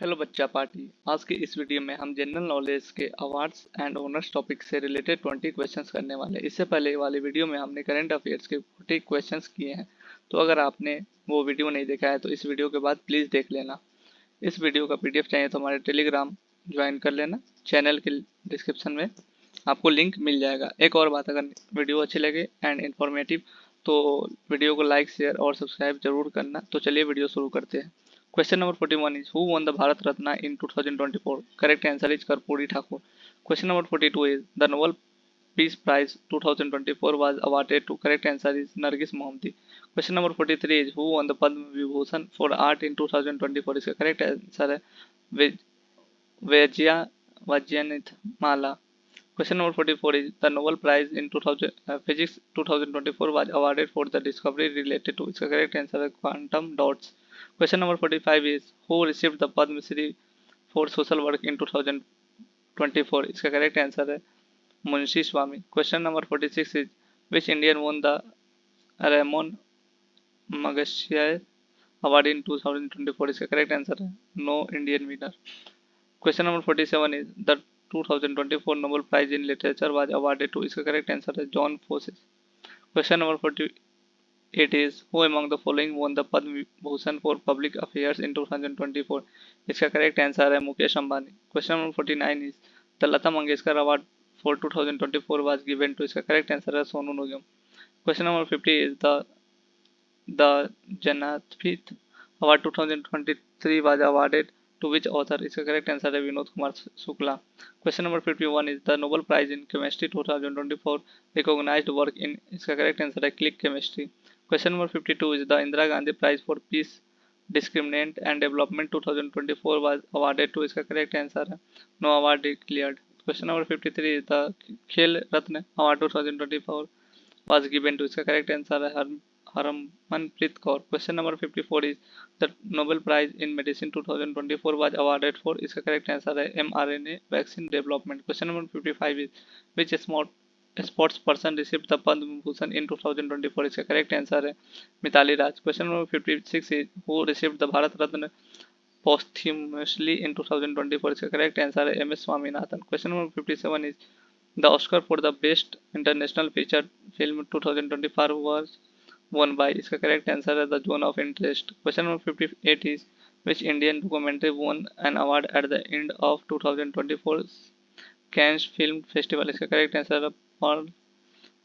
Hello बच्चा party. आज की इस वीडियो में हम जनरल नॉलेज के अवार्ड्स एंड ऑनर्स टॉपिक से रिलेटेड 20 क्वेश्चंस करने वाले हैं। इससे पहले वाली वीडियो में हमने करंट अफेयर्स के 40 क्वेश्चंस किए हैं। तो अगर आपने वो वीडियो नहीं देखा है तो इस वीडियो के बाद प्लीज़ देख लेना। इस वीडियो का पीडीएफ चाहिए तो हमारे टेलीग्राम ज्वाइन कर लेना। चैनल के डिस्क्रिप्शन में आपको लिंक मिल जाएगा। एक और बात, अगर वीडियो अच्छी लगे एंड इन्फॉर्मेटिव तो वीडियो को लाइक शेयर और सब्सक्राइब जरूर करना। तो चलिए वीडियो शुरू करते हैं। Question number 41 is who won the Bharat Ratna in 2024? Correct answer is Karpuri Thakur. Question number 42 is the Nobel Peace Prize 2024 was awarded to. Correct answer is Nargis Mohammadi. Question number 43 is who won the Padma Vibhushan for art in 2024? इसका correct answer है वैजयंत माला. Question number 44 is the Nobel Prize in Physics 2024 was awarded for the discovery related to. इसका correct answer है quantum dots. Question number 45 is who received the Padma Shri for social work in 2024? इसका correct answer है मुंशी स्वामी. Question number 46 is which Indian won the Ramon Magsaysay Award in 2024? इसका correct answer है no Indian winner. Question number 47 is the 2024 Nobel Prize in Literature was awarded to. इसका correct answer है John Fosse. Question number 48 is who among the following won the Padma Bhushan for Public Affairs in 2024? इसका correct answer है Mukesh Ambani. Question number 49 is the Lata Mangeshkar Award for 2024 was given to. इसका correct answer है Sonu Nigam. Question number 50 is the Jnanpith Award 2023 was awarded to which author? इसका correct answer है Vinod Kumar Shukla. Question number 51 is the Nobel Prize in Chemistry 2024 recognized work in. इसका correct answer है Click Chemistry. Question number 52 is the Indira Gandhi Prize for Peace, Discriminant and Development 2024 was awarded to. इसका correct answer है no award declared. Question number 53 is the खेल रत्न Award 2024 was given to. इसका correct answer है Harmanpreet Kaur. Question number 54 is the Nobel Prize in Medicine 2024 was awarded for. इसका correct answer है mRNA vaccine development. Question number 55 is which sports person received the Padma Bhushan in 2024? इसका correct answer है मिताली राज. Question number 56 is who received the Bharat Ratna posthumously in 2024? इसका correct answer है MS Swaminathan. Question number 57 is the Oscar for the best international feature film 2025 was won by. इसका correct answer है The Zone of Interest. Question number 58 is which Indian documentary won an award at the end of 2024 Cannes Film Festival? इसका correct answer है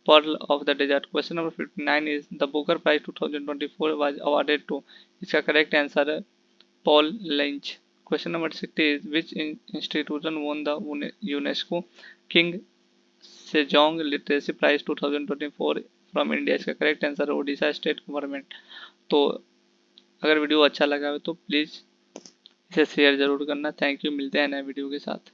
Pearl of the Desert. Question number 59 is the Booker Prize 2024 was awarded to. इसका correct answer है Paul Lynch. Question number 60 is which institution won the UNESCO 𝐬𝐮𝐞 Literacy Prize 2024 from India? इसका correct answer है Odisha state government. तो अगर video अच्छा लगा हो तो प्लीज़ इसे शेयर ज़रूर करना. Thank you. मिलते हैं नए वीडियो के साथ.